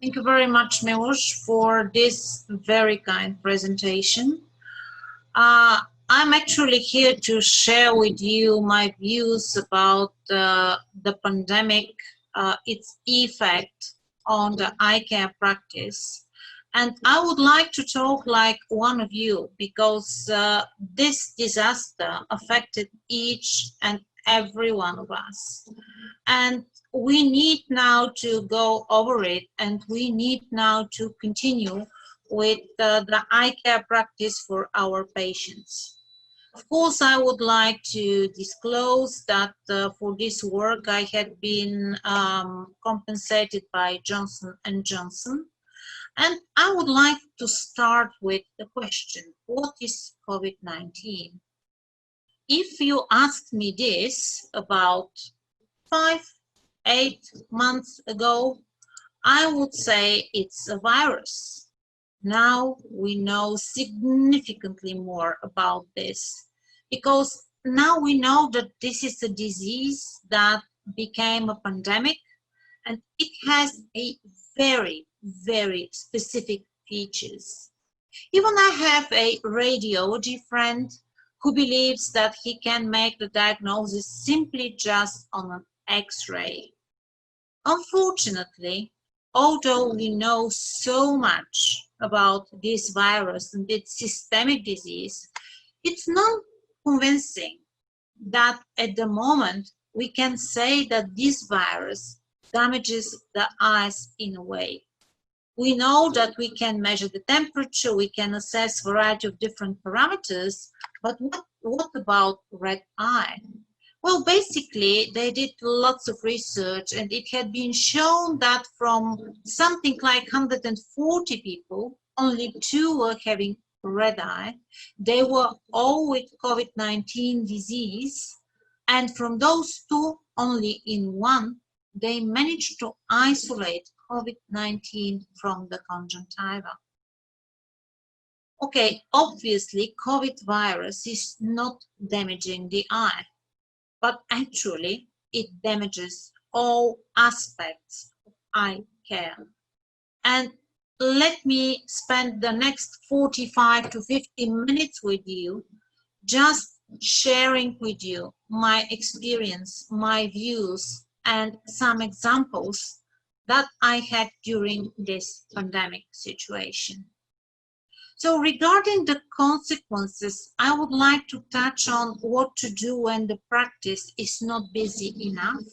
Thank you very much, Miłosz, for this very kind presentation. I'm actually here to share with you my views about the pandemic, its effect on the eye care practice. And I would like to talk like one of you, because this disaster affected each and every one of us. And we need now to go over it, and we need now to continue with the eye care practice for our patients. Of course, I would like to disclose that for this work I had been compensated by Johnson & Johnson. And I would like to start with the question, what is COVID-19? If you asked me this about 5-8 months ago, I would say it's a virus. Now we know significantly more about this, because now we know that this is a disease that became a pandemic, and it has a very, very specific features. Even I have a radiology friend who believes that he can make the diagnosis simply just on an X-ray. Unfortunately, although we know so much about this virus and its systemic disease, it's not convincing that at the moment we can say that this virus damages the eyes in a way. We know that we can measure the temperature, we can assess a variety of different parameters, but what about red eye? Well, basically, they did lots of research, and it had been shown that from something like 140 people, only 2 were having red eye. They were all with COVID-19 disease, and from those 2, only in 1, they managed to isolate COVID-19 from the conjunctiva. Okay, obviously, COVID virus is not damaging the eye, but actually it damages all aspects of eye care. And let me spend the next 45 to 50 minutes with you, just sharing with you my experience, my views, and some examples that I had during this pandemic situation. So regarding the consequences, I would like to touch on what to do when the practice is not busy enough,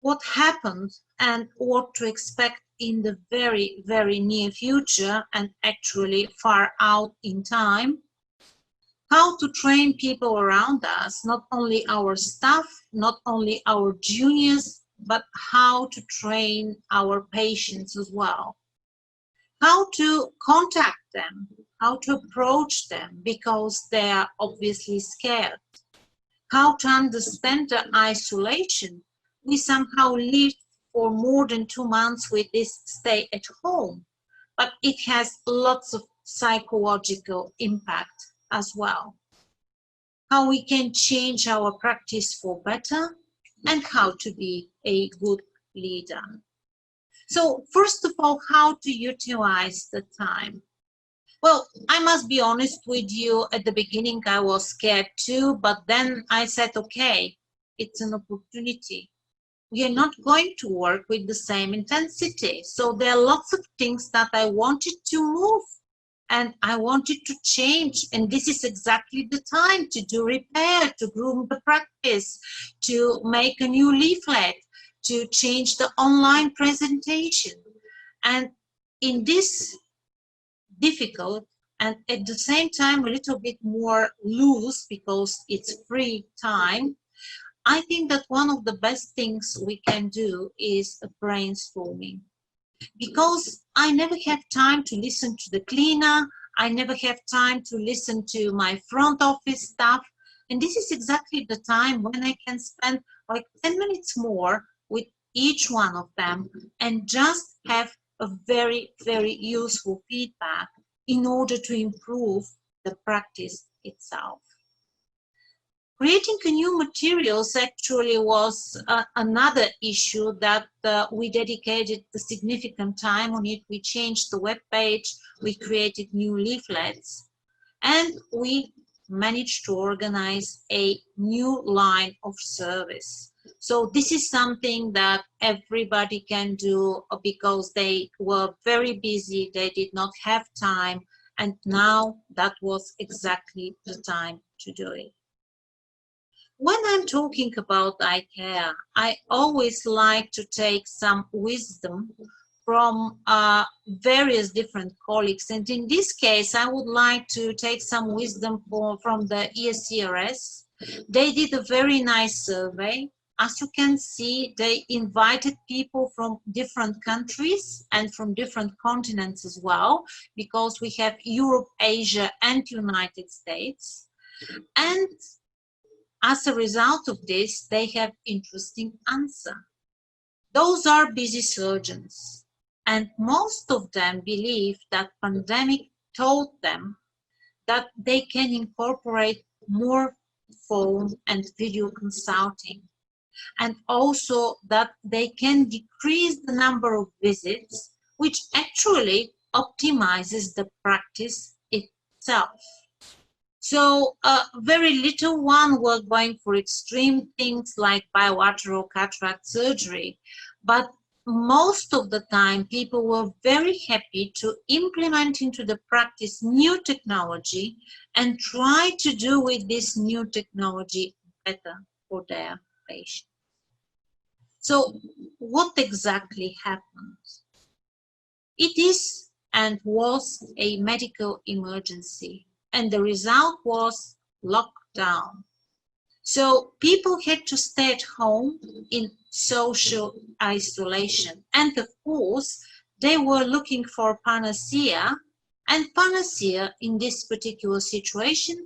what happened and what to expect in the very, very near future and actually far out in time, how to train people around us, not only our staff, not only our juniors, but how to train our patients as well. How to contact them, how to approach them, because they are obviously scared. How to understand the isolation. We somehow lived for more than 2 months with this stay at home, but it has lots of psychological impact as well. How we can change our practice for better, and how to be a good leader. So first of all, how to utilize the time. Well, I must be honest with you, at the beginning I was scared too, but then I said, okay, it's an opportunity. We are not going to work with the same intensity. So there are lots of things that I wanted to move and I wanted to change. And this is exactly the time to do repair, to groom the practice, to make a new leaflet, to change the online presentation. And in this difficult and at the same time a little bit more loose because it's free time, I think that one of the best things we can do is a brainstorming. Because I never have time to listen to the cleaner, I never have time to listen to my front office staff, and this is exactly the time when I can spend like 10 minutes more with each one of them and just have a very, very useful feedback in order to improve the practice itself. Creating a new materials actually was another issue that we dedicated a significant time on it. We changed the web page, we created new leaflets, and we managed to organize a new line of service. So this is something that everybody can do because they were very busy, they did not have time, and now that was exactly the time to do it. When I'm talking about eye care, I always like to take some wisdom from various different colleagues. And in this case, I would like to take some wisdom from the ESCRS. They did a very nice survey. As you can see, they invited people from different countries and from different continents as well, because we have Europe, Asia, and United States. And as a result of this, they have interesting answer. Those are busy surgeons, and most of them believe that pandemic taught them that they can incorporate more phone and video consulting, and also that they can decrease the number of visits, which actually optimizes the practice itself. So very little one were going for extreme things like bilateral cataract surgery, but most of the time people were very happy to implement into the practice new technology and try to do with this new technology better for their patients. So what exactly happened? It is and was a medical emergency, and the result was lockdown. So people had to stay at home in social isolation. And of course, they were looking for panacea, and panacea in this particular situation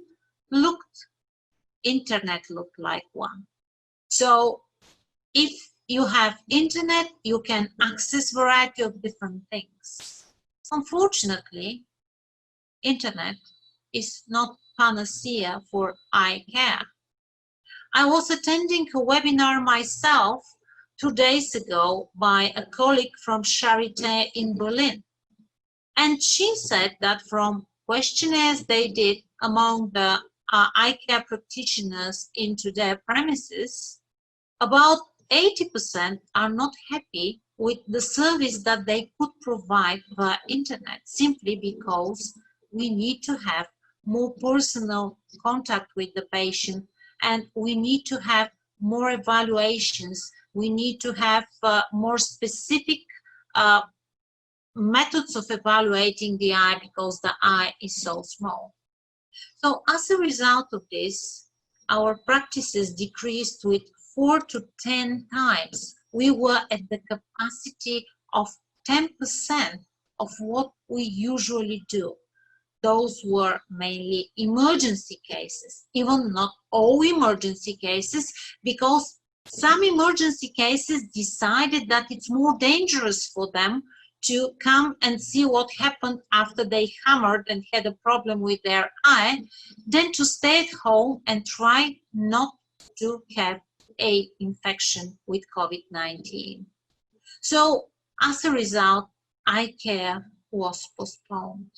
internet looked like one. So if you have internet, you can access variety of different things. Unfortunately, internet is not panacea for eye care. I was attending a webinar myself 2 days ago by a colleague from Charité in Berlin. And she said that from questionnaires they did among the eye care practitioners into their premises, about 80% are not happy with the service that they could provide via internet, simply because we need to have more personal contact with the patient, and we need to have more evaluations. We need to have more specific methods of evaluating the eye because the eye is so small. So as a result of this, our practices decreased with 4 to 10 times. We were at the capacity of 10% of what we usually do. Those were mainly emergency cases, even not all emergency cases, because some emergency cases decided that it's more dangerous for them to come and see what happened after they hammered and had a problem with their eye, than to stay at home and try not to have an infection with COVID-19. So as a result, eye care was postponed.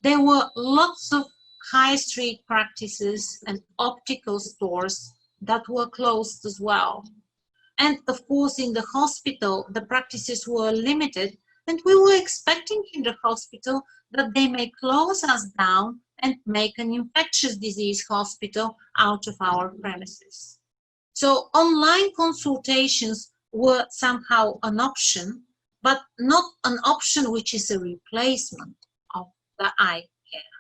There were lots of high street practices and optical stores that were closed as well. And of course, in the hospital, the practices were limited, and we were expecting in the hospital that they may close us down and make an infectious disease hospital out of our premises. So online consultations were somehow an option, but not an option which is a replacement of the eye care.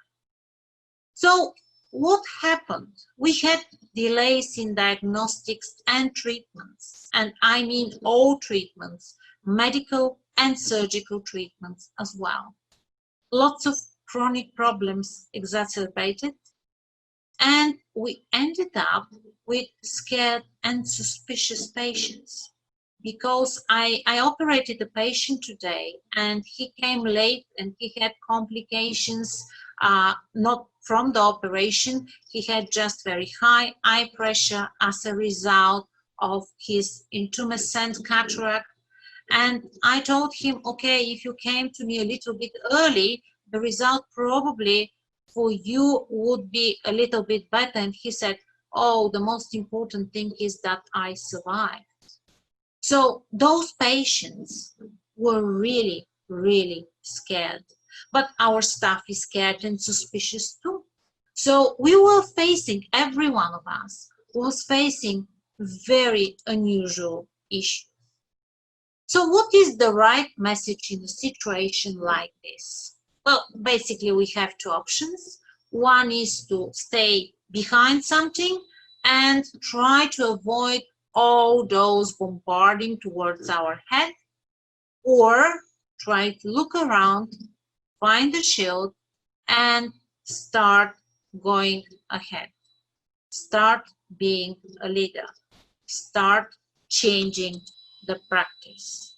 So what happened? We had delays in diagnostics and treatments, and I mean all treatments, medical and surgical treatments as well. Lots of chronic problems exacerbated, and we ended up with scared and suspicious patients. Because I operated a patient today, and he came late and he had complications not from the operation. He had just very high eye pressure as a result of his intumescent cataract. And I told him, okay, if you came to me a little bit early, the result probably for you would be a little bit better. And he said, oh, the most important thing is that I survived. So those patients were really, really scared. But our staff is scared and suspicious too. So we were facing, every one of us was facing very unusual issues. So what is the right message in a situation like this? Well, basically we have two options. One is to stay behind something and try to avoid all those bombarding towards our head, or try to look around, find the shield, and start going ahead. Start being a leader. Start changing the practice.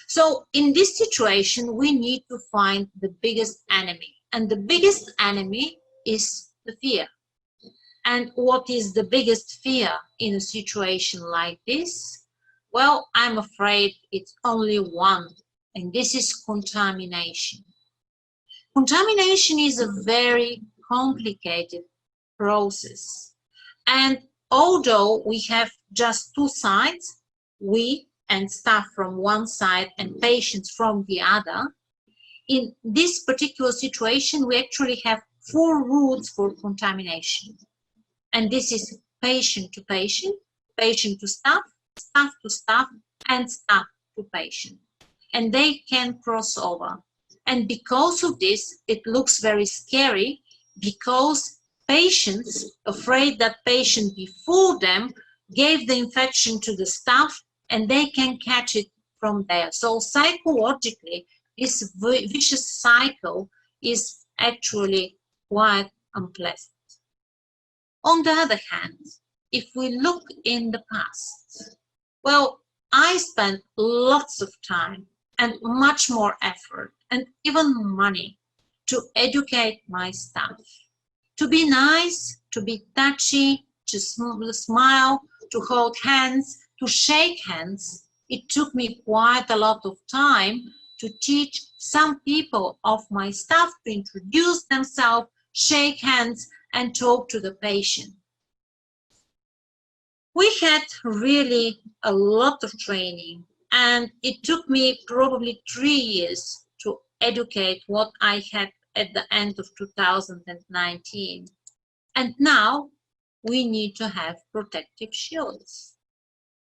So in this situation, we need to find the biggest enemy. And the biggest enemy is the fear. And what is the biggest fear in a situation like this? Well, I'm afraid it's only one, and this is contamination. Contamination is a very complicated process. And although we have just two sides, we and staff from one side and patients from the other, in this particular situation, we actually have four routes for contamination. And this is patient to patient, patient to staff, staff to staff, and staff to patient. And they can cross over. And because of this, it looks very scary, because patients, afraid that patient before them gave the infection to the staff, and they can catch it from there. So psychologically, this vicious cycle is actually quite unpleasant. On the other hand, if we look in the past, well, I spent lots of time and much more effort and even money to educate my staff, to be nice, to be touchy, to smile, to hold hands, to shake hands. It took me quite a lot of time to teach some people of my staff to introduce themselves, shake hands, and talk to the patient. We had really a lot of training, and it took me probably 3 years to educate what I had at the end of 2019. And now we need to have protective shields.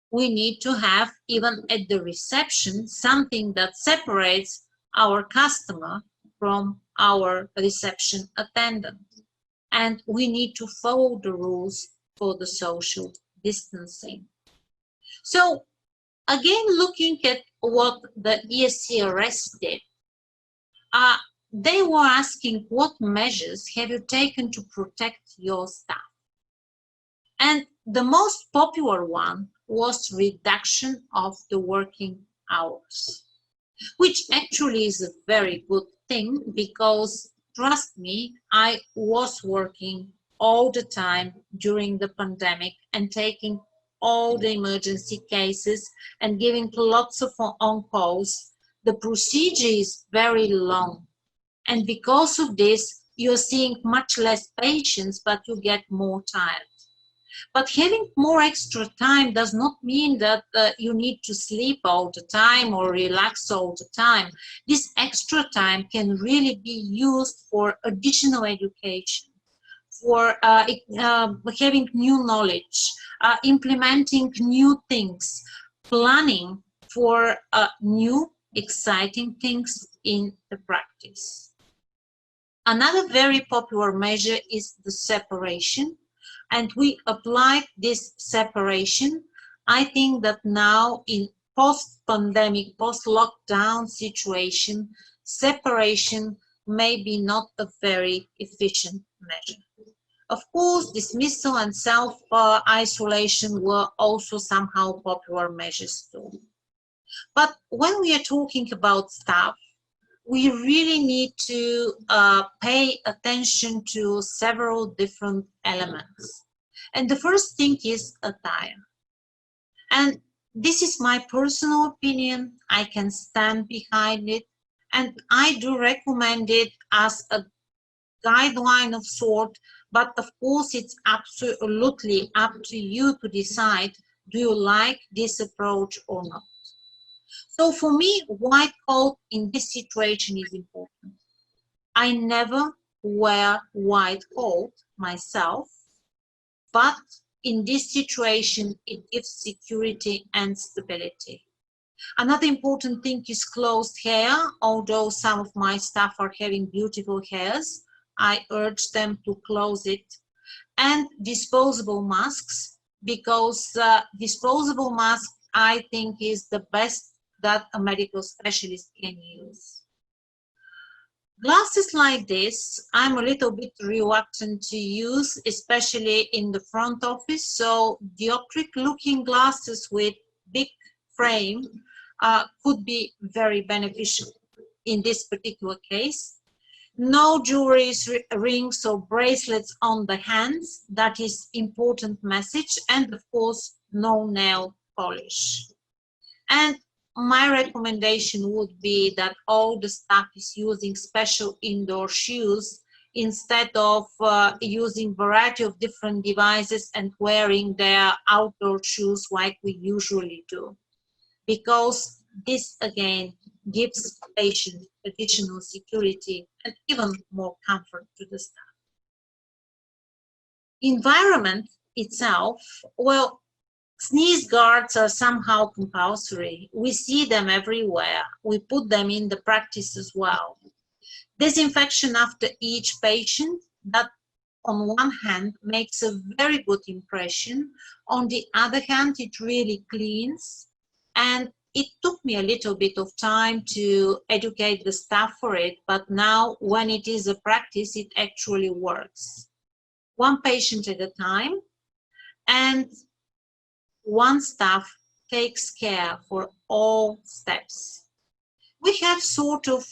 We need to have, even at the reception, something that separates our customer from our reception attendant. And we need to follow the rules for the social distancing. So again, looking at what the ESCRS did, they were asking, what measures have you taken to protect your staff? And the most popular one was reduction of the working hours, which actually is a very good thing, because trust me, I was working all the time during the pandemic and taking all the emergency cases and giving lots of on-calls. The procedure is very long, and because of this, you're seeing much less patients, but you get more tired. But having more extra time does not mean that you need to sleep all the time or relax all the time. This extra time can really be used for additional education, for having new knowledge, implementing new things, planning for new exciting things in the practice. Another very popular measure is the separation. And we applied this separation. I think that now in post-pandemic, post-lockdown situation, separation may be not a very efficient measure. Of course, dismissal and self-isolation were also somehow popular measures too. But when we are talking about staff, we really need to pay attention to several different elements. And the first thing is attire. And this is my personal opinion. I can stand behind it. And I do recommend it as a guideline of sort, but of course it's absolutely up to you to decide, do you like this approach or not? So for me, white coat in this situation is important. I never wear white coat myself, but in this situation, it gives security and stability. Another important thing is closed hair. Although some of my staff are having beautiful hairs, I urge them to close it. And disposable masks, because disposable mask, I think, is the best that a medical specialist can use. Glasses like this, I'm a little bit reluctant to use, especially in the front office. So dioptric looking glasses with big frame could be very beneficial in this particular case. No jewelry, rings or bracelets on the hands. That is important message. And of course, no nail polish. And my recommendation would be that all the staff is using special indoor shoes instead of using variety of different devices and wearing their outdoor shoes like we usually do. Because this again gives patients additional security and even more comfort to the staff. Environment itself, well, sneeze guards are somehow compulsory. We see them everywhere. We put them in the practice as well. Disinfection after each patient, that on one hand makes a very good impression. On the other hand, it really cleans. And it took me a little bit of time to educate the staff for it, but now when it is a practice, it actually works. One patient at a time, and one staff takes care for all steps. We have sort of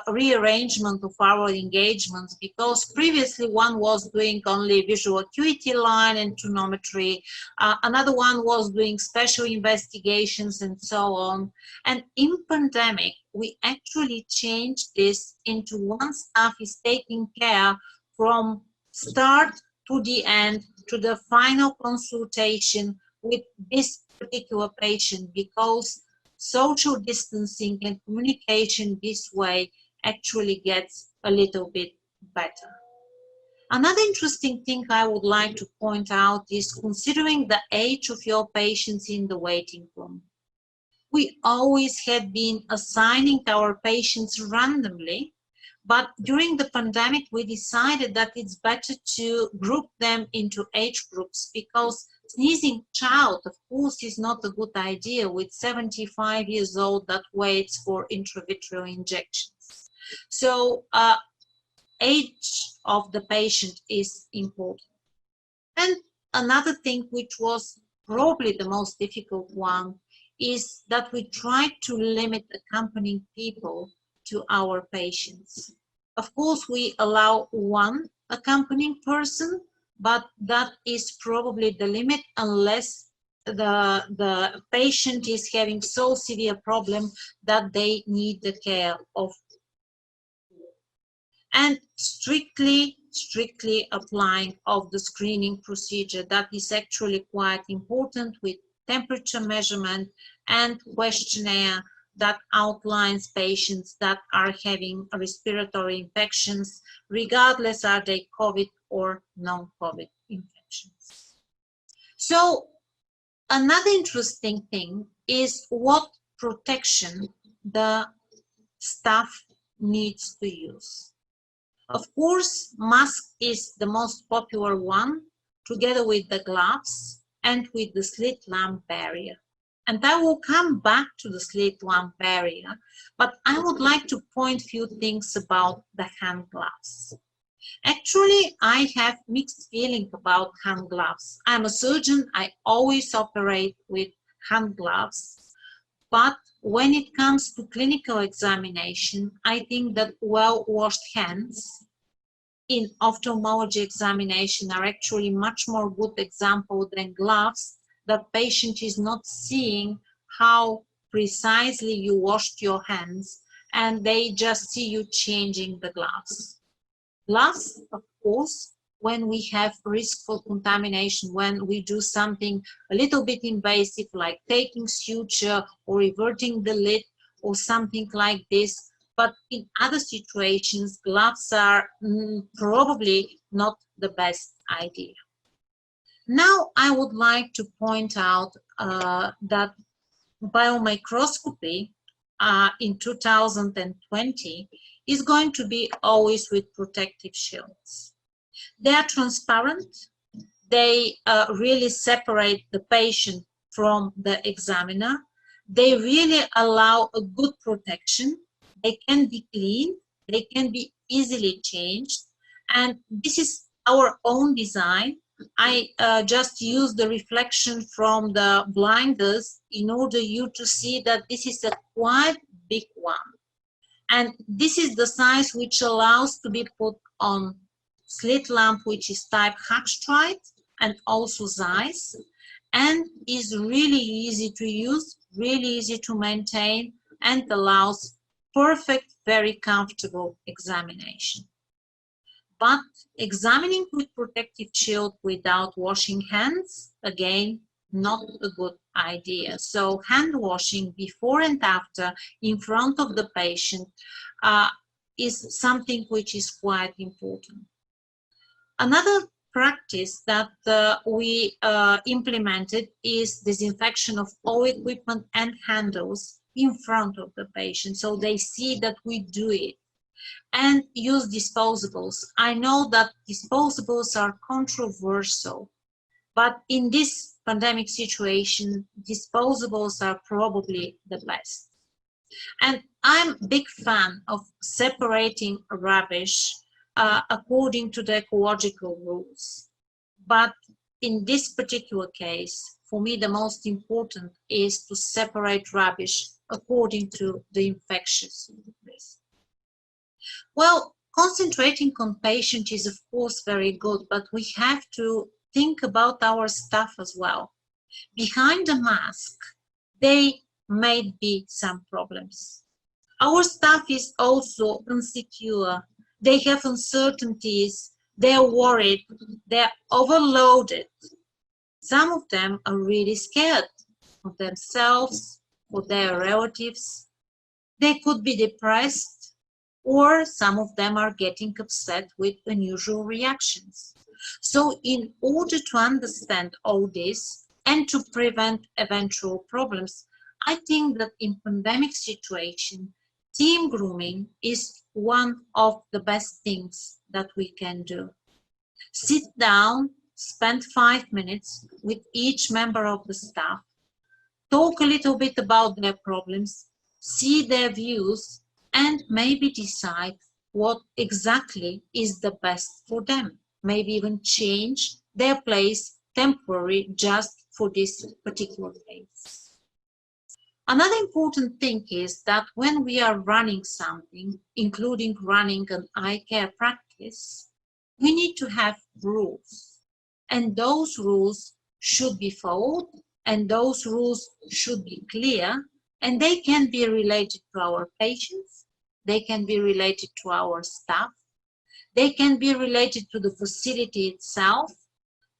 rearrangement of our engagements, because previously one was doing only visual acuity line and tonometry, another one was doing special investigations and so on. And in pandemic, we actually changed this into one staff is taking care from start to the end to the final consultation with this particular patient, because social distancing and communication this way actually gets a little bit better. Another interesting thing I would like to point out is considering the age of your patients in the waiting room. We always had been assigning our patients randomly, but during the pandemic we decided that it's better to group them into age groups, because sneezing child, of course, is not a good idea with 75 years old that waits for intravitreal injections. So age of the patient is important. And another thing which was probably the most difficult one is that we tried to limit accompanying people to our patients. Of course, we allow one accompanying person, but that is probably the limit unless the patient is having so severe problem that they need the care of. And strictly applying of the screening procedure, that is actually quite important, with temperature measurement and questionnaire that outlines patients that are having respiratory infections, regardless are they COVID or non-COVID infections. So another interesting thing is what protection the staff needs to use. Of course, mask is the most popular one, together with the gloves and with the slit lamp barrier. And I will come back to the slit lamp barrier, but I would like to point a few things about the hand gloves. Actually, I have mixed feeling about hand gloves. I'm a surgeon, I always operate with hand gloves, but when it comes to clinical examination, I think that well-washed hands in ophthalmology examination are actually much more good example than gloves. The patient is not seeing how precisely you washed your hands, and they just see you changing the gloves. Gloves, of course, when we have risk for contamination, when we do something a little bit invasive, like taking suture or reverting the lid or something like this. But in other situations, gloves are probably not the best idea. Now, I would like to point out that biomicroscopy in 2020 is going to be always with protective shields. They are transparent. They really separate the patient from the examiner. They really allow a good protection. They can be clean. They can be easily changed. And this is our own design. I just use the reflection from the blinders in order you to see that this is a quite big one. And this is the size which allows to be put on slit lamp, which is type Hackstreit, and also Zeiss, and is really easy to use, really easy to maintain, and allows perfect, very comfortable examination. But examining with protective shield without washing hands, again, not a good idea. So hand washing before and after in front of the patient is something which is quite important. Another practice that we implemented is disinfection of all equipment and handles in front of the patient, so they see that we do it. And use disposables. I know that disposables are controversial, but in this pandemic situation, disposables are probably the best. And I'm a big fan of separating rubbish according to the ecological rules. But in this particular case, for me, the most important is to separate rubbish according to the infectious risk. Well, concentrating on patient is of course very good, but we have to think about our staff as well. Behind the mask, there may be some problems. Our staff is also insecure. They have uncertainties. They're worried. They're overloaded. Some of them are really scared of themselves, or their relatives. They could be depressed, or some of them are getting upset with unusual reactions. So in order to understand all this and to prevent eventual problems, I think that in pandemic situation, team grooming is one of the best things that we can do. Sit down, spend 5 minutes with each member of the staff, talk a little bit about their problems, see their views, and maybe decide what exactly is the best for them. Maybe even change their place temporarily just for this particular case. Another important thing is that when we are running something, including running an eye care practice, we need to have rules. And those rules should be followed, and those rules should be clear, and they can be related to our patients, they can be related to our staff, they can be related to the facility itself,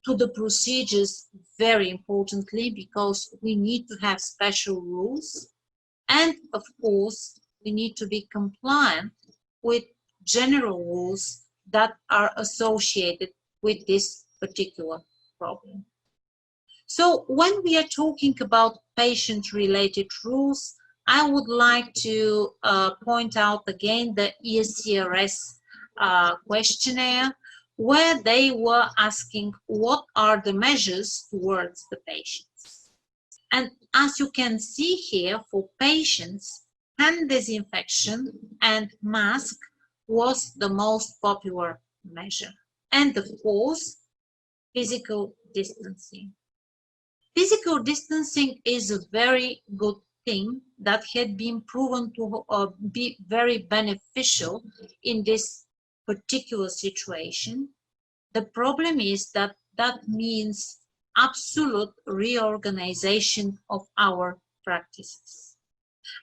to the procedures, very importantly, because we need to have special rules. And of course, we need to be compliant with general rules that are associated with this particular problem. So when we are talking about patient-related rules, I would like to point out again the ESCRS questionnaire, where they were asking what are the measures towards the patients. And as you can see here, for patients, hand disinfection and mask was the most popular measure. And of course, physical distancing. Physical distancing is a very good thing that had been proven to be very beneficial in this particular situation. The problem is that that means absolute reorganization of our practices.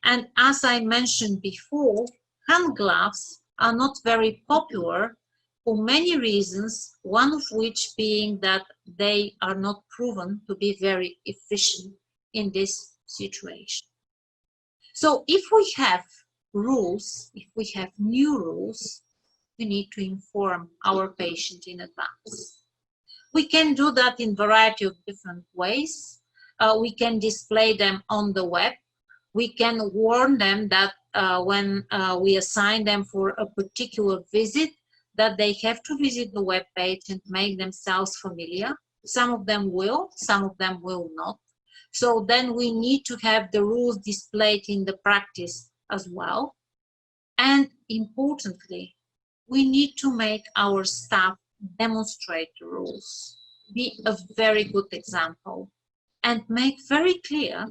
And as I mentioned before, hand gloves are not very popular for many reasons, one of which being that they are not proven to be very efficient in this situation. So if we have rules, if we have new rules, we need to inform our patient in advance. We can do that in a variety of different ways. We can display them on the web. We can warn them that when we assign them for a particular visit, that they have to visit the web page and make themselves familiar. Some of them will, some of them will not. So then we need to have the rules displayed in the practice as well. And importantly, we need to make our staff demonstrate the rules, be a very good example, and make very clear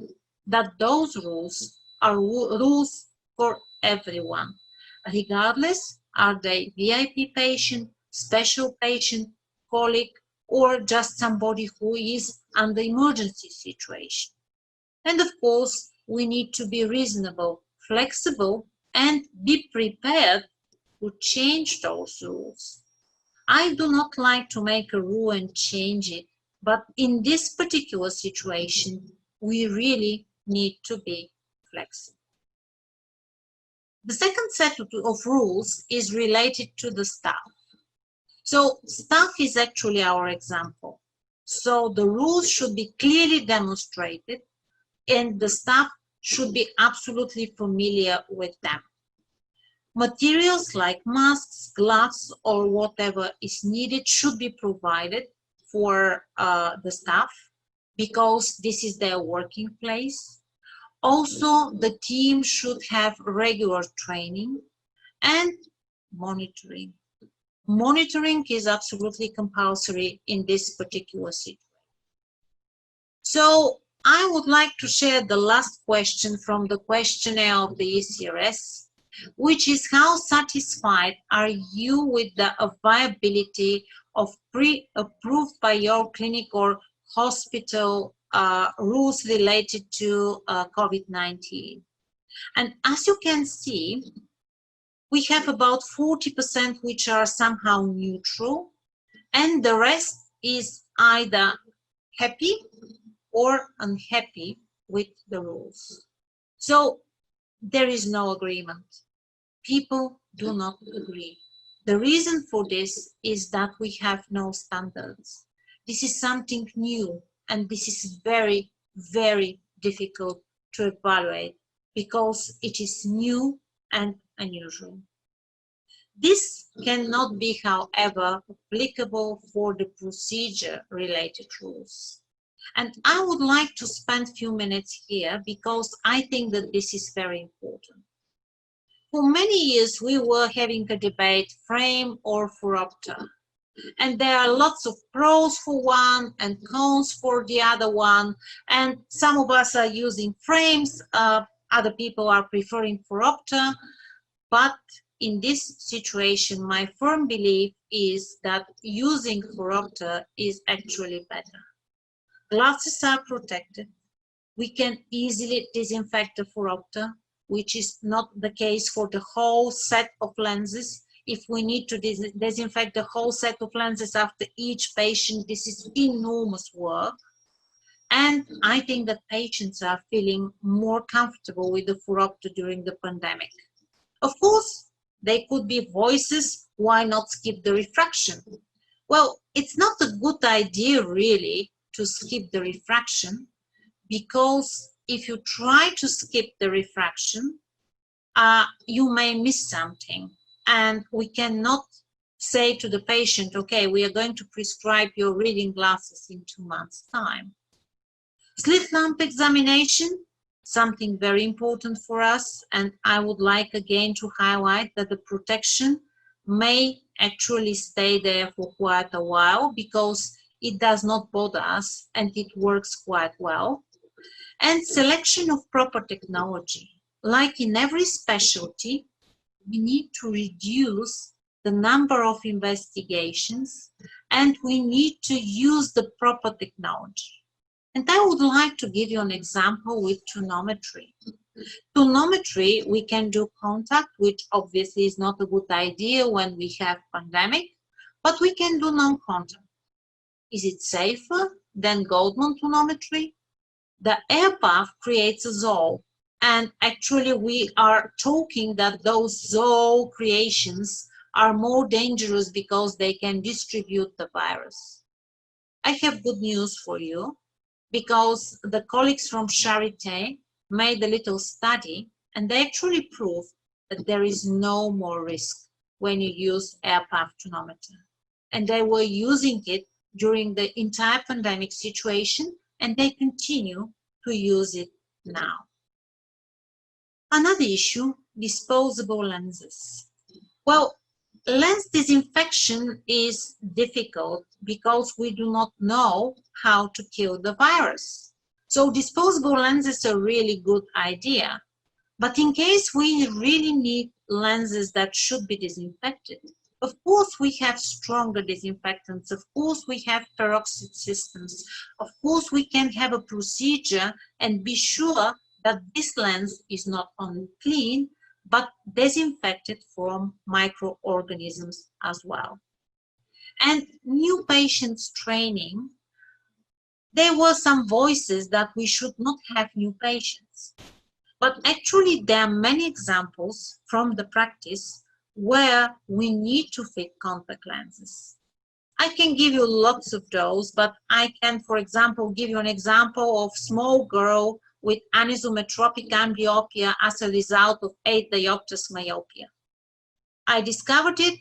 that those rules are rules for everyone, regardless are they VIP patient, special patient, colleague, or just somebody who is under emergency situation. And of course, we need to be reasonable, flexible, and be prepared to change those rules. I do not like to make a rule and change it, but in this particular situation, we really need to be flexible. The second set of rules is related to the staff. So staff is actually our example. So the rules should be clearly demonstrated and the staff should be absolutely familiar with them. Materials like masks, gloves, or whatever is needed should be provided for the staff because this is their working place. Also, the team should have regular training and monitoring. Monitoring is absolutely compulsory in this particular situation. So I would like to share the last question from the questionnaire of the ECRS, which is how satisfied are you with the viability of pre-approved by your clinic or hospital rules related to COVID-19. And as you can see, we have about 40% which are somehow neutral, and the rest is either happy or unhappy with the rules. So there is no agreement. People do not agree. The reason for this is that we have no standards. This is something new, and this is very, very difficult to evaluate because it is new and unusual. This cannot be, however, applicable for the procedure-related rules. And I would like to spend a few minutes here because I think that this is very important. For many years, we were having a debate, frame or Vortrag. And there are lots of pros for one and cons for the other one. And some of us are using frames, other people are preferring Vortrag. But in this situation, my firm belief is that using Vortrag is actually better. Glasses are protected. We can easily disinfect the Vortrag, which is not the case for the whole set of lenses. If we need to disinfect the whole set of lenses after each patient, this is enormous work. And I think that patients are feeling more comfortable with the Vortrag during the pandemic. Of course, there could be voices, why not skip the refraction? Well, it's not a good idea really to skip the refraction, because if you try to skip the refraction, you may miss something. And we cannot say to the patient, okay, we are going to prescribe your reading glasses in 2 months' time. Slit lamp examination, something very important for us. And I would like again to highlight that the protection may actually stay there for quite a while because it does not bother us and it works quite well. And selection of proper technology. Like in every specialty, we need to reduce the number of investigations and we need to use the proper technology. And I would like to give you an example with tonometry. Tonometry, we can do contact, which obviously is not a good idea when we have pandemic, but we can do non-contact. Is it safer than Goldman tonometry? The air path creates a zoo, and actually we are talking that those zoo creations are more dangerous because they can distribute the virus. I have good news for you, because the colleagues from Charité made a little study and they actually proved that there is no more risk when you use air path tonometer. And they were using it during the entire pandemic situation and they continue to use it now. Another issue, disposable lenses. Well, lens disinfection is difficult because we do not know how to kill the virus. So disposable lenses are a really good idea. But in case we really need lenses that should be disinfected, of course we have stronger disinfectants, of course we have peroxide systems, of course we can have a procedure and be sure that this lens is not only clean, but disinfected from microorganisms as well. And new patients training, there were some voices that we should not have new patients. But actually there are many examples from the practice where we need to fit contact lenses. I can give you lots of those, but I can, for example, give you an example of small girl with anisometropic amblyopia as a result of 8 diopters myopia. I discovered it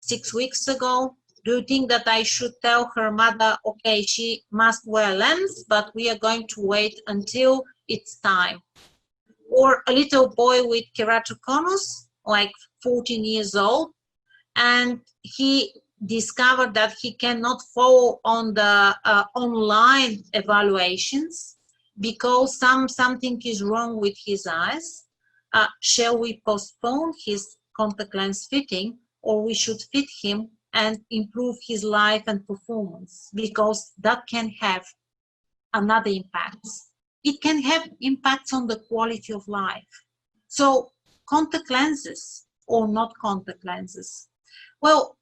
6 weeks ago. Do you think that I should tell her mother, okay, she must wear a lens, but we are going to wait until it's time? Or a little boy with keratoconus, like 14 years old, and he discovered that he cannot follow on the online evaluations because something is wrong with his eyes. Shall we postpone his contact lens fitting, or we should fit him and improve his life and performance, because that can have another impact. It can have impacts on the quality of life. So contact lenses or not contact lenses. Well,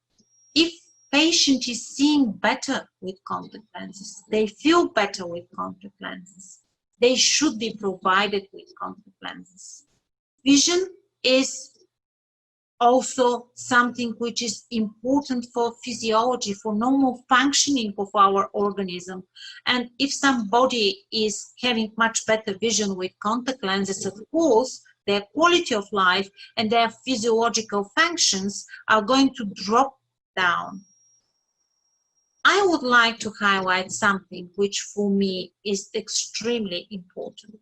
if patient is seeing better with contact lenses, they feel better with contact lenses, they should be provided with contact lenses. Vision is also something which is important for physiology, for normal functioning of our organism. And if somebody is having much better vision with contact lenses, of course, their quality of life and their physiological functions are going to drop down. I would like to highlight something which for me is extremely important.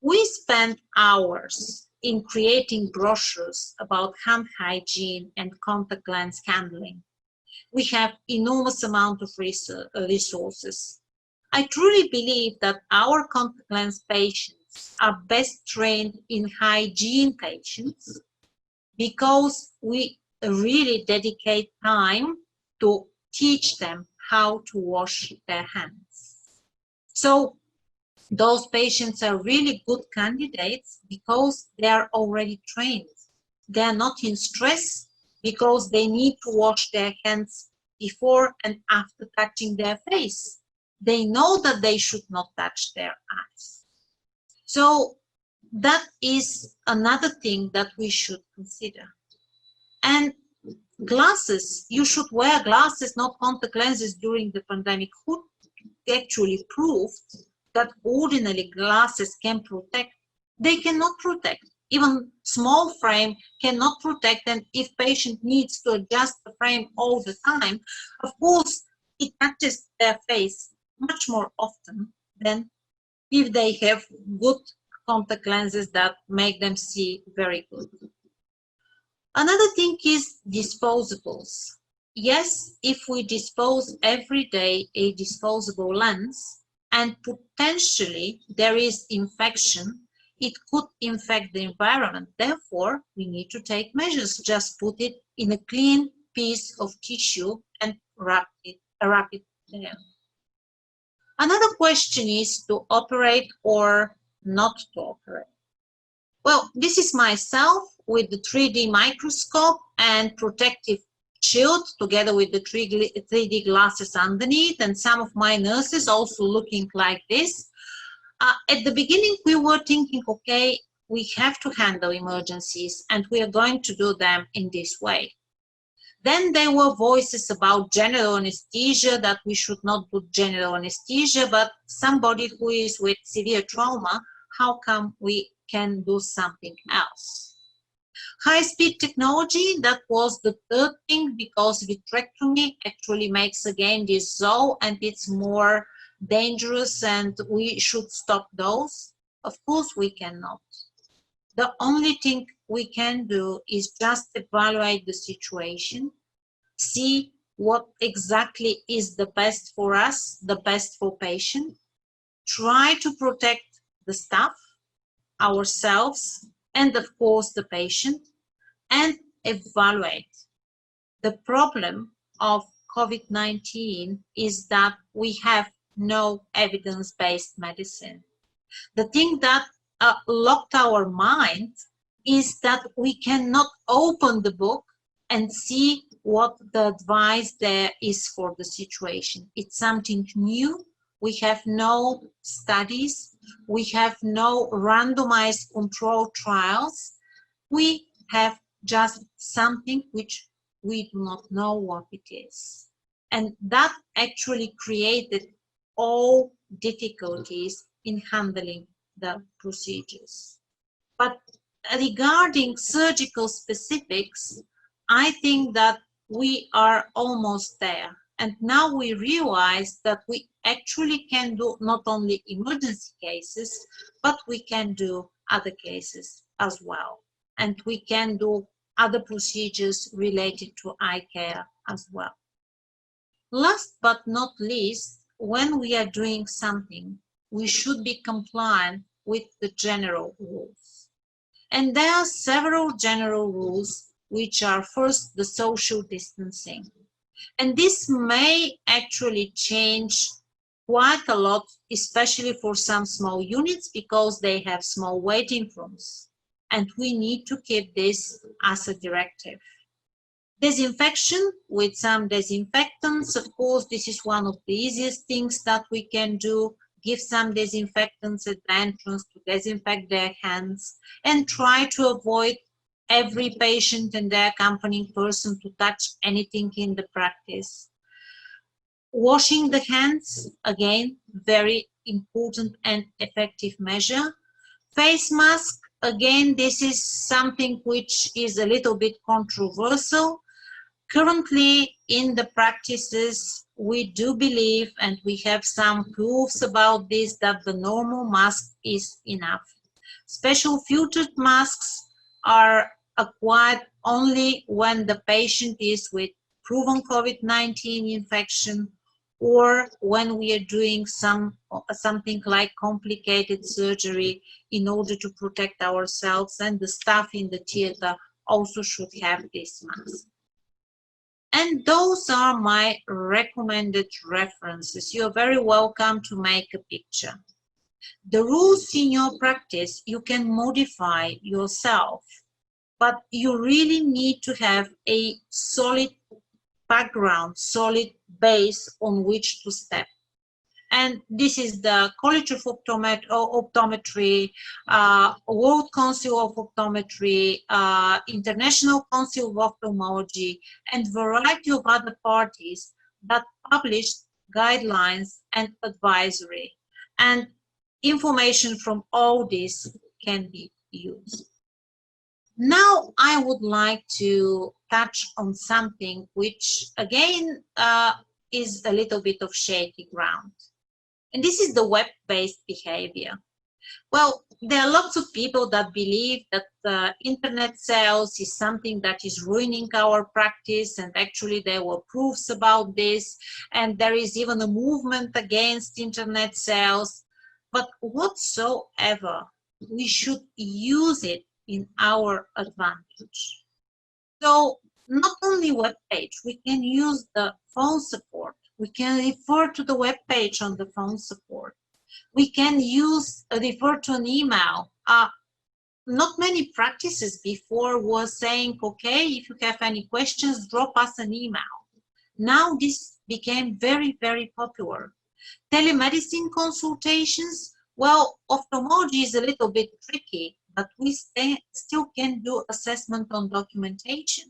We spend hours in creating brochures about hand hygiene and contact lens handling. We have enormous amount of resources. I truly believe that our contact lens patients are best trained in hygiene patients because we really dedicate time to teach them how to wash their hands. So those patients are really good candidates because they are already trained. They are not in stress because they need to wash their hands before and after touching their face. They know that they should not touch their eyes. So that is another thing that we should consider. And glasses, you should wear glasses, not contact lenses during the pandemic. Who actually proved that ordinary glasses can protect? They cannot protect. Even small frame cannot protect, and if patient needs to adjust the frame all the time, of course it touches their face much more often than if they have good contact lenses that make them see very good. Another thing is disposables. Yes, if we dispose every day a disposable lens, and potentially there is infection, it could infect the environment. Therefore, we need to take measures. Just put it in a clean piece of tissue and wrap it there. Another question is to operate or not to operate. Well, this is myself with the 3D microscope and protective shield together with the 3D glasses underneath, and some of my nurses also looking like this. At the beginning, we were thinking, okay, we have to handle emergencies and we are going to do them in this way. Then there were voices about general anesthesia, that we should not do general anesthesia, but somebody who is with severe trauma, how come we can do something else? High-speed technology, that was the third thing, because vitrectomy actually makes again this zoe and it's more dangerous and we should stop those. Of course we cannot. The only thing we can do is just evaluate the situation, see what exactly is the best for us, the best for patient, try to protect the staff, ourselves, and of course the patient, and evaluate. The problem of COVID-19 is that we have no evidence-based medicine. The thing that locked our mind is that we cannot open the book and see what the advice there is for the situation. It's something new. We have no studies. We have no randomized control trials. We have just something which we do not know what it is. And that actually created all difficulties in handling the procedures. But regarding surgical specifics, I think that we are almost there. And now we realize that we actually can do not only emergency cases, but we can do other cases as well. And we can do other procedures related to eye care as well. Last but not least, when we are doing something, we should be compliant with the general rules. And there are several general rules, which are first the social distancing. And this may actually change quite a lot, especially for some small units, because they have small waiting rooms. And we need to keep this as a directive. Disinfection with some disinfectants. Of course, this is one of the easiest things that we can do. Give some disinfectants at the entrance to disinfect their hands, and try to avoid every patient and their accompanying person to touch anything in the practice. Washing the hands, again, very important and effective measure. Face mask, again, this is something which is a little bit controversial. Currently, in the practices, we do believe, and we have some proofs about this, that the normal mask is enough. Special filtered masks are acquired only when the patient is with proven COVID-19 infection, or when we are doing something like complicated surgery in order to protect ourselves, and the staff in the theater also should have this mask. And those are my recommended references. You're very welcome to make a picture. The rules in your practice you can modify yourself, but you really need to have a solid background, solid base on which to step. And this is the College of Optometry, World Council of Optometry, International Council of Ophthalmology, and variety of other parties that published guidelines and advisory. And information from all this can be used. Now I would like to touch on something which again is a little bit of shaky ground. And this is the web-based behavior. Well, there are lots of people that believe that internet sales is something that is ruining our practice, and actually there were proofs about this, and there is even a movement against internet sales. But whatsoever, we should use it in our advantage. So not only web page, we can use the phone support. We can refer to the web page on the phone support. We can refer to an email. Not many practices before was saying, okay, if you have any questions, drop us an email. Now this became very, very popular. Telemedicine consultations, well, ophthalmology is a little bit tricky, but we still can do assessment on documentation.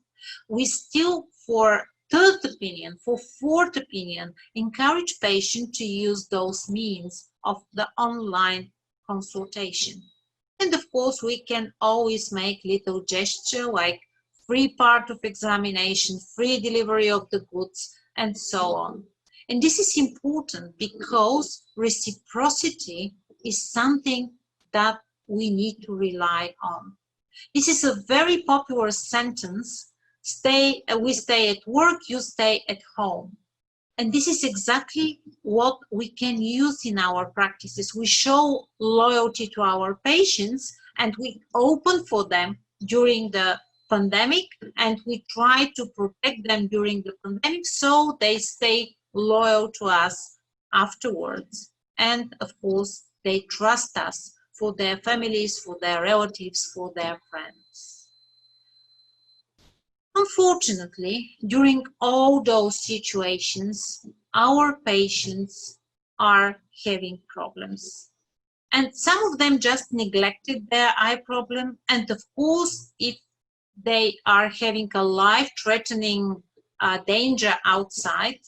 We still, for third opinion, for fourth opinion, encourage patients to use those means of the online consultation. And of course, we can always make little gesture like free part of examination, free delivery of the goods, and so on. And this is important because reciprocity is something that we need to rely on. This is a very popular sentence. We stay at work, you stay at home. And this is exactly what we can use in our practices. We show loyalty to our patients, and we open for them during the pandemic, and we try to protect them during the pandemic so they stay loyal to us afterwards. And of course, they trust us for their families, for their relatives, for their friends. Unfortunately, during all those situations, our patients are having problems. And some of them just neglected their eye problem. And of course, if they are having a life-threatening danger outside,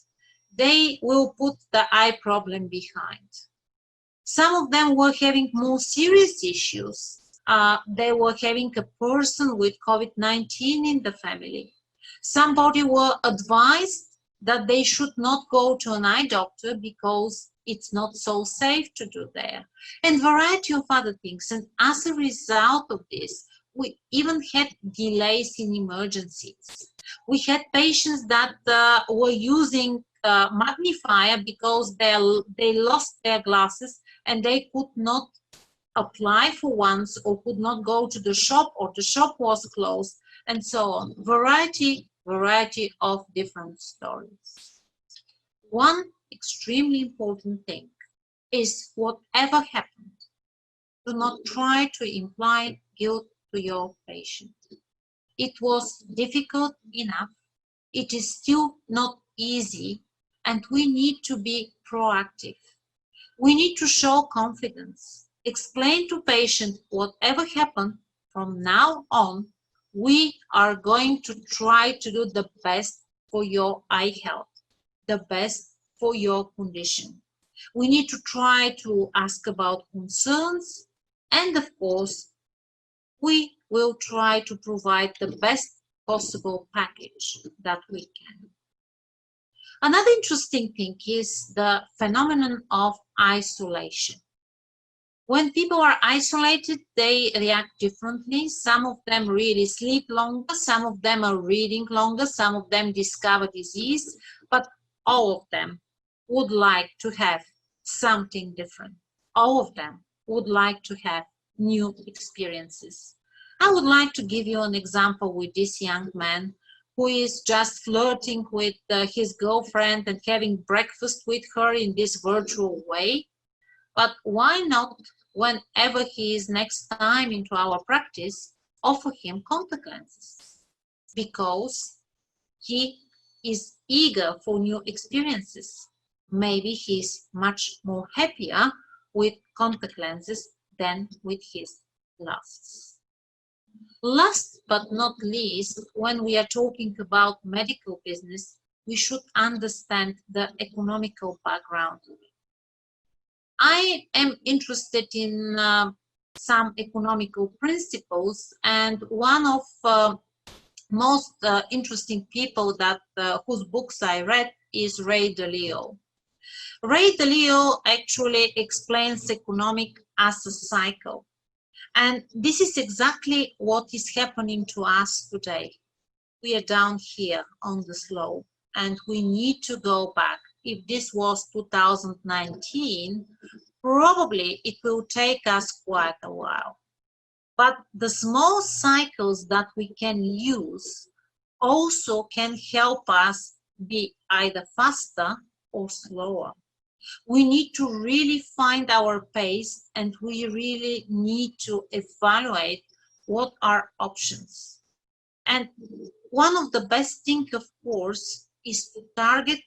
they will put the eye problem behind. Some of them were having more serious issues. They were having a person with COVID-19 in the family. Somebody were advised that they should not go to an eye doctor because it's not so safe to do there, and variety of other things. And as a result of this, we even had delays in emergencies. We had patients that were using magnifier because they lost their glasses and they could not apply for ones, or could not go to the shop, or the shop was closed, and so on. Variety of different stories. One extremely important thing is, whatever happened, do not try to imply guilt to your patient. It was difficult enough. It is still not easy, and we need to be proactive. We need to show confidence. Explain to patient, whatever happened from now on, we are going to try to do the best for your eye health, the best for your condition. We need to try to ask about concerns, and of course, we will try to provide the best possible package that we can. Another interesting thing is the phenomenon of isolation. When people are isolated, they react differently. Some of them really sleep longer, some of them are reading longer, some of them discover disease, but all of them would like to have something different. All of them would like to have new experiences. I would like to give you an example with this young man who is just flirting with his girlfriend and having breakfast with her in this virtual way. But why not, whenever he is next time into our practice, offer him contact lenses? Because he is eager for new experiences. Maybe he's much more happier with contact lenses than with his glasses. Last but not least, when we are talking about medical business, we should understand the economical background. I am interested in some economical principles, and one of most interesting people that whose books I read is Ray Dalio. Ray Dalio actually explains economic as a cycle. And this is exactly what is happening to us today. We are down here on the slope and we need to go back. If this was 2019, probably it will take us quite a while. But the small cycles that we can use also can help us be either faster or slower. We need to really find our pace and we really need to evaluate what are options. And one of the best things, of course, is to target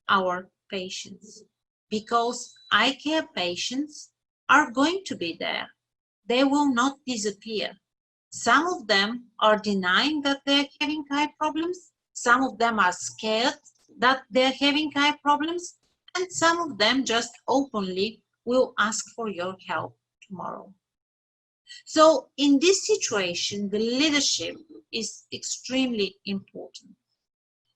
our patients, because eye care patients are going to be there. They will not disappear. Some of them are denying that they're having eye problems. Some of them are scared that they're having eye problems. And some of them just openly will ask for your help tomorrow. So in this situation, the leadership is extremely important.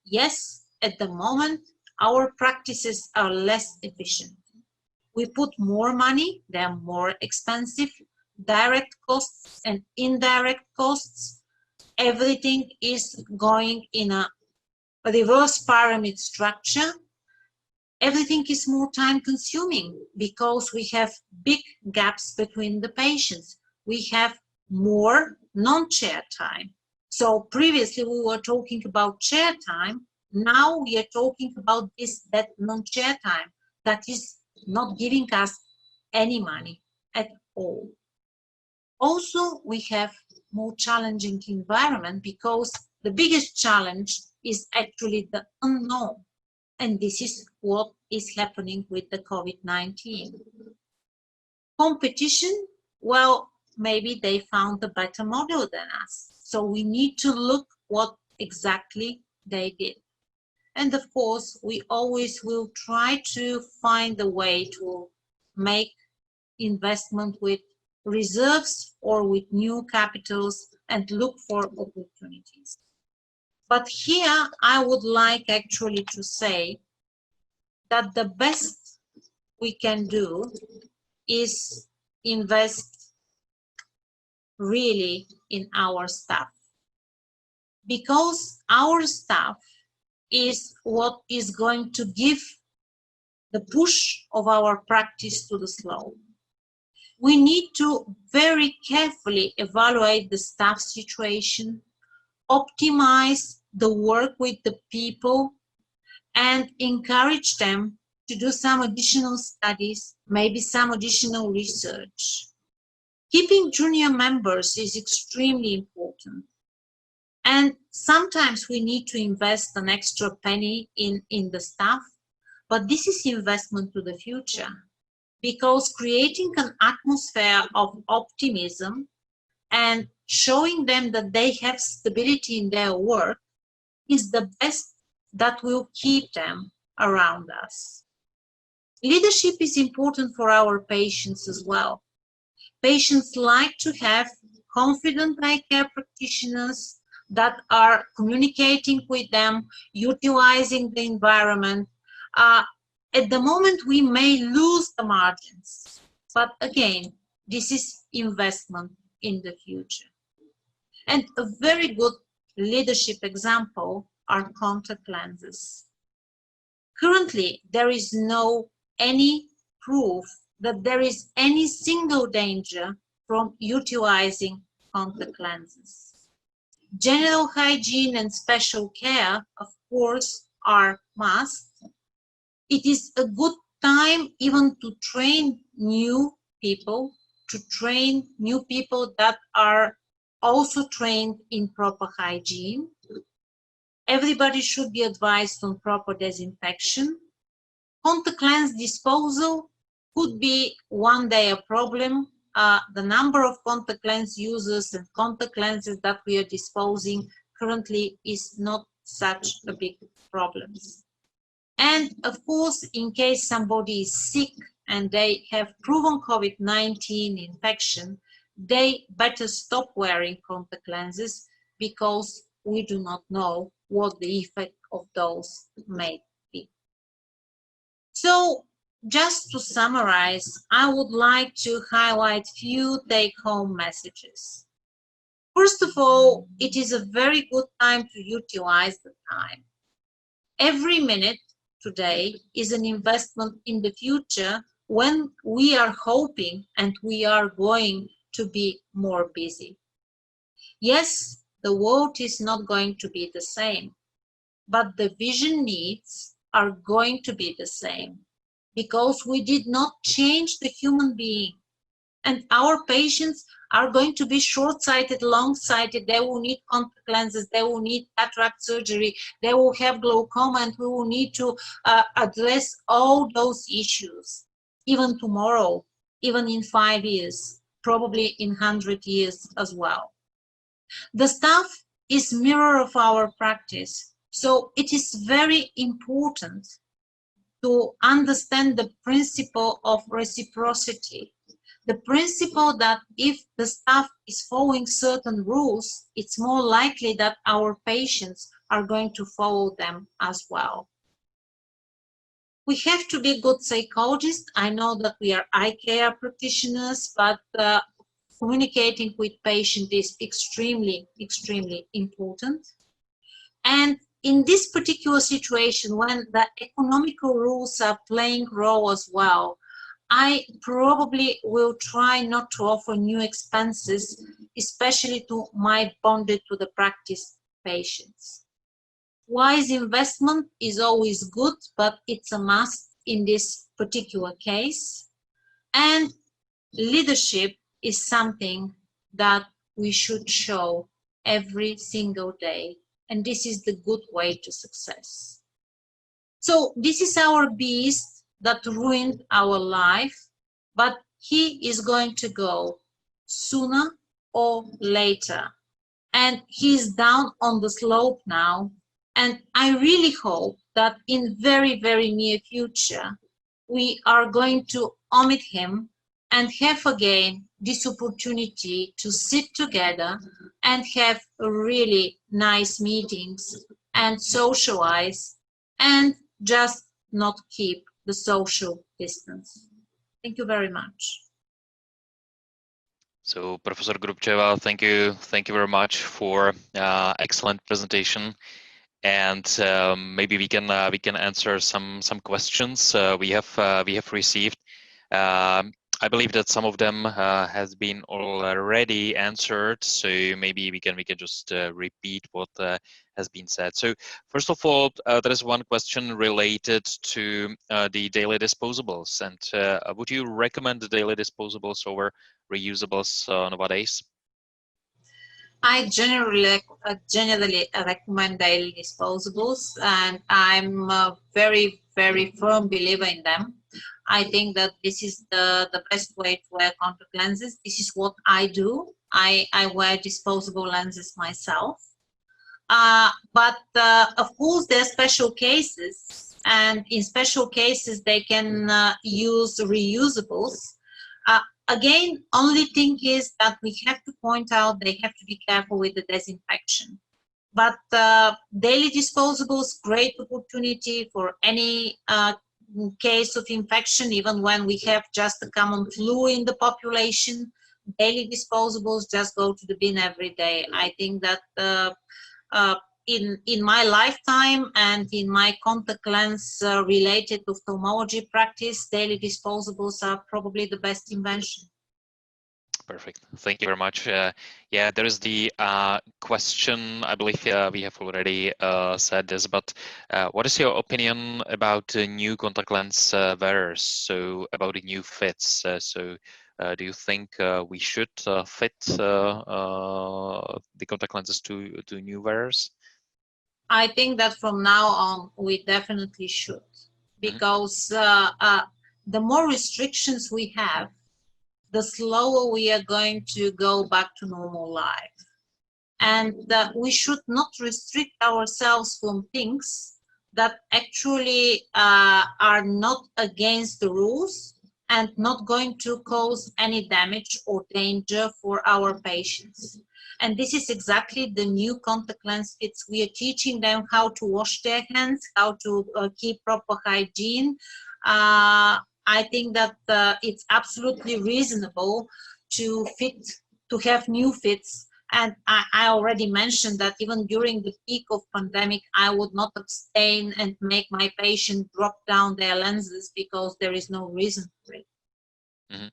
Yes, at the moment, our practices are less efficient. We put more money, they're more expensive, direct costs and indirect costs. Everything is going in a reverse pyramid structure. Everything is more time consuming because we have big gaps between the patients. We have more non-chair time. So previously we were talking about chair time. Now we are talking about that non-chair time that is not giving us any money at all. Also, we have more challenging environment because the biggest challenge is actually the unknown. And this is what is happening with the COVID-19. Competition, well, maybe they found a better model than us. So we need to look what exactly they did. And of course, we always will try to find a way to make investment with reserves or with new capitals and look for opportunities. But here I would like actually to say that the best we can do is invest really in our staff, because our staff is what is going to give the push of our practice to the slope. We need to very carefully evaluate the staff situation, optimize the work with the people, and encourage them to do some additional studies, maybe some additional research. Keeping junior members is extremely important. And sometimes we need to invest an extra penny in the staff, but this is investment to the future, because creating an atmosphere of optimism and showing them that they have stability in their work is the best that will keep them around us. Leadership is important for our patients as well. Patients like to have confident eye care practitioners that are communicating with them, utilizing the environment. At the moment, we may lose the margins, but again, this is investment in the future. And a very good leadership example are contact lenses. Currently, there is no any proof that there is any single danger from utilizing contact lenses. General hygiene and special care, of course, are must. It is a good time even to train new people, that are also trained in proper hygiene. Everybody should be advised on proper disinfection. Contact lens disposal could be one day a problem. The number of contact lens users and contact lenses that we are disposing currently is not such a big problem. And of course, in case somebody is sick and they have proven COVID-19 infection, they better stop wearing contact lenses, because we do not know what the effect of those may be. So just to summarize, I would like to highlight few take-home messages. First of all, it is a very good time to utilize the time. Every minute today is an investment in the future when we are hoping and we are going to be more busy. Yes, the world is not going to be the same, but the vision needs are going to be the same because we did not change the human being. And our patients are going to be short-sighted, long-sighted. They will need contact lenses. They will need cataract surgery. They will have glaucoma, and we will need to address all those issues, even tomorrow, even in 5 years, probably in 100 years as well. The staff is mirror of our practice, so it is very important to understand the principle of reciprocity. The principle that if the staff is following certain rules, it's more likely that our patients are going to follow them as well. We have to be good psychologists. I know that we are eye care practitioners, but communicating with patients is extremely, extremely important. And in this particular situation, when the economical rules are playing role as well, I probably will try not to offer new expenses, especially to my bonded to the practice patients. Wise investment is always good, but it's a must in this particular case. And leadership is something that we should show every single day. And this is the good way to success. So this is our beast that ruined our life, but he is going to go sooner or later. And he's down on the slope now. And I really hope that in very, very near future, we are going to omit him and have again this opportunity to sit together and have really nice meetings and socialize and just not keep the social distance. Thank you very much. So, Professor Grupcheva, thank you very much for excellent presentation. And maybe we can answer some questions we have received. I believe that some of them has been already answered, so maybe we can just repeat what has been said. So first of all, there is one question related to the daily disposables, and would you recommend the daily disposables over reusables nowadays? I generally recommend daily disposables, and I'm a very, very firm believer in them. I think that this is the best way to wear contact lenses. This is what I do. I wear disposable lenses myself. But of course, there are special cases, and in special cases, they can use reusables. Again, only thing is that we have to point out they have to be careful with the disinfection. But daily disposables, great opportunity for any case of infection, even when we have just a common flu in the population. Daily disposables just go to the bin every day. I think that in my lifetime and in my contact lens related ophthalmology practice, daily disposables are probably the best invention. Perfect. Thank you very much. Yeah, there is the question, I believe we have already said this, but what is your opinion about new contact lens wearers? So about the new fits. Do you think we should fit the contact lenses to new wearers? I think that from now on, we definitely should, because the more restrictions we have, the slower we are going to go back to normal life. And we should not restrict ourselves from things that actually are not against the rules and not going to cause any damage or danger for our patients. And this is exactly the new contact lens fits. We are teaching them how to wash their hands, how to keep proper hygiene. I think that it's absolutely reasonable to have new fits. And I already mentioned that even during the peak of pandemic, I would not abstain and make my patient drop down their lenses because there is no reason for it. Mm-hmm.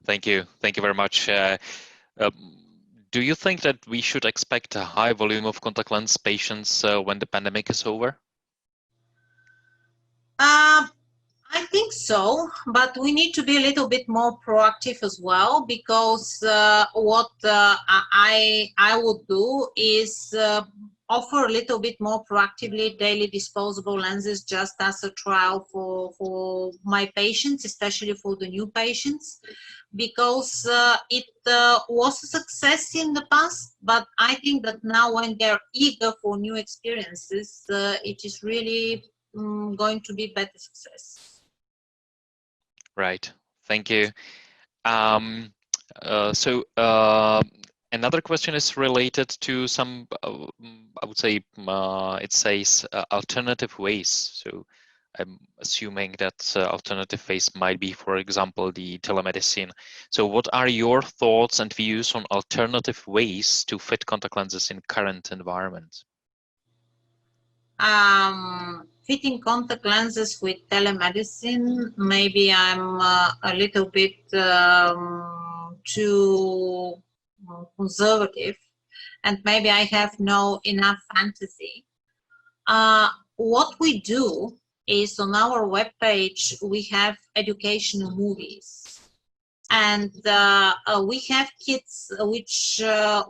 Thank you very much. Do you think that we should expect a high volume of contact lens patients when the pandemic is over? I think so, but we need to be a little bit more proactive as well, because what I would do is offer a little bit more proactively daily disposable lenses just as a trial for my patients, especially for the new patients, because it was a success in the past, but I think that now when they're eager for new experiences, it is really going to be better success. Right. Thank you. Another question is related to some, I would say, it says alternative ways. So I'm assuming that alternative ways might be, for example, the telemedicine. So what are your thoughts and views on alternative ways to fit contact lenses in current environment? Fitting contact lenses with telemedicine, maybe I'm a little bit too conservative, and maybe I have no enough fantasy. What we do is on our webpage we have educational movies, and we have kids which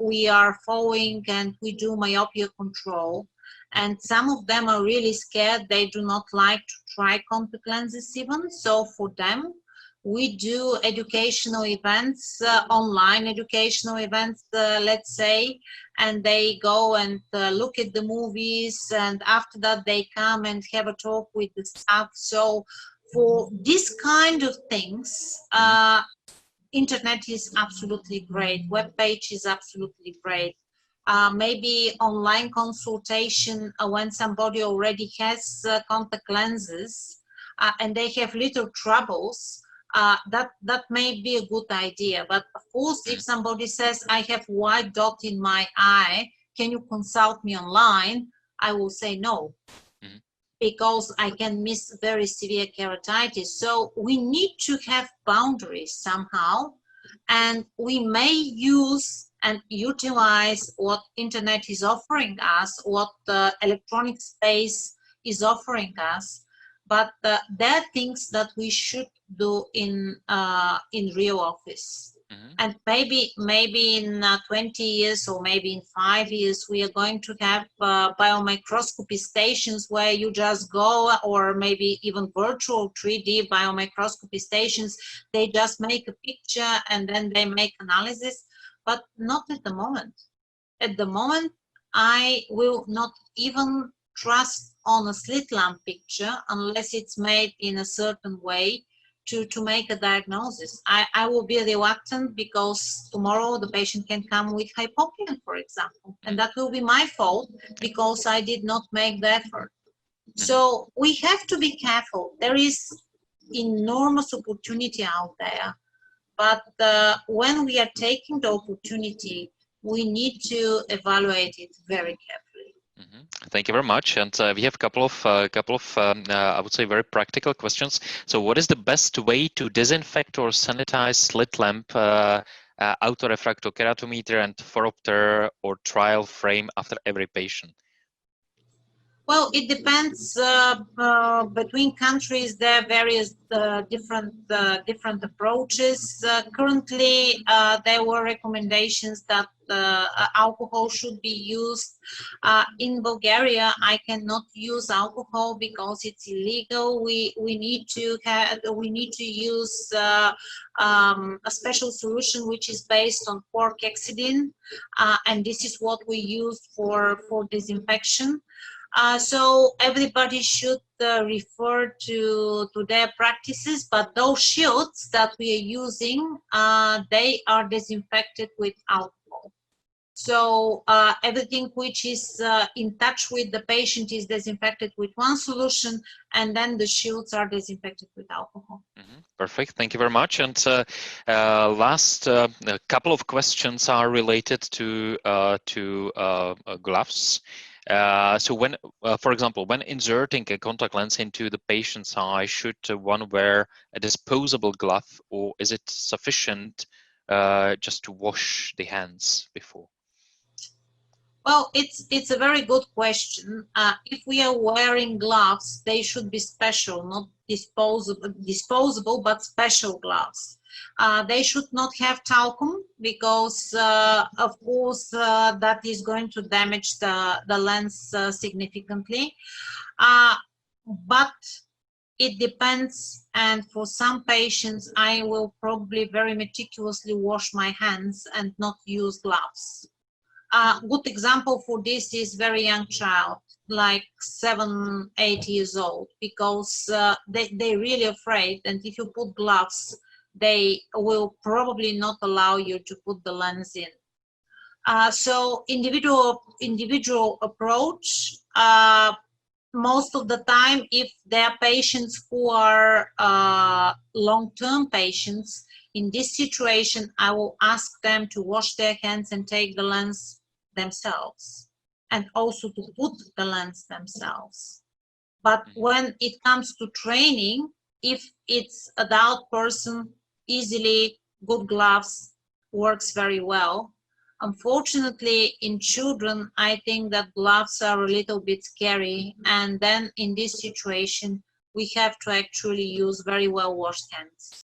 we are following, and we do myopia control. And some of them are really scared. They do not like to try contact lenses even. So for them, we do educational events, online educational events, let's say, and they go and look at the movies, and after that they come and have a talk with the staff. So for this kind of things, internet is absolutely great. Web page is absolutely great. Maybe online consultation when somebody already has contact lenses and they have little troubles, that may be a good idea. But of course, if somebody says, I have white dot in my eye, can you consult me online? I will say no, because I can miss very severe keratitis. So we need to have boundaries somehow, and we may use and utilize what internet is offering us, what the electronic space is offering us, but there are things that we should do in real office. And maybe in 20 years or maybe in 5 years, we are going to have biomicroscopy stations where you just go, or maybe even virtual 3D biomicroscopy stations. They just make a picture and then they make analysis, but not at the moment. At the moment, I will not even trust on a slit lamp picture unless it's made in a certain way to make a diagnosis. I will be reluctant because tomorrow the patient can come with hypopion, for example, and that will be my fault because I did not make the effort. So we have to be careful. There is enormous opportunity out there, but when we are taking the opportunity, we need to evaluate it very carefully. Thank you very much. And we have a couple of I would say very practical questions. So what is the best way to disinfect or sanitize slit lamp, autorefractokeratometer and phoropter or trial frame after every patient? Well, it depends. Between countries, there are various different approaches. Currently, there were recommendations that alcohol should be used. In Bulgaria, I cannot use alcohol because it's illegal. We need to use a special solution which is based on porcexidine, and this is what we use for disinfection. So everybody should refer to their practices, but those shields that we are using, they are disinfected with alcohol. So everything which is in touch with the patient is disinfected with one solution, and then the shields are disinfected with alcohol. Perfect. Thank you very much. And last a couple of questions are related to gloves. So when, for example, when inserting a contact lens into the patient's eye, should one wear a disposable glove, or is it sufficient just to wash the hands before? Well, it's a very good question. If we are wearing gloves, they should be special, not disposable, but special gloves. They should not have talcum because, of course, that is going to damage the lens significantly. But it depends, and for some patients, I will probably very meticulously wash my hands and not use gloves. A good example for this is very young child, like 7, 8 years old, because they're really afraid, and if you put gloves, they will probably not allow you to put the lens in. So individual approach. Most of the time, if there are patients who are long-term patients, in this situation, I will ask them to wash their hands and take the lens themselves, and also to put the lens themselves. But when it comes to training, if it's adult person, easily good gloves works very well. Unfortunately, in children, I think that gloves are a little bit scary, and then in this situation, we have to actually use very well washed hands.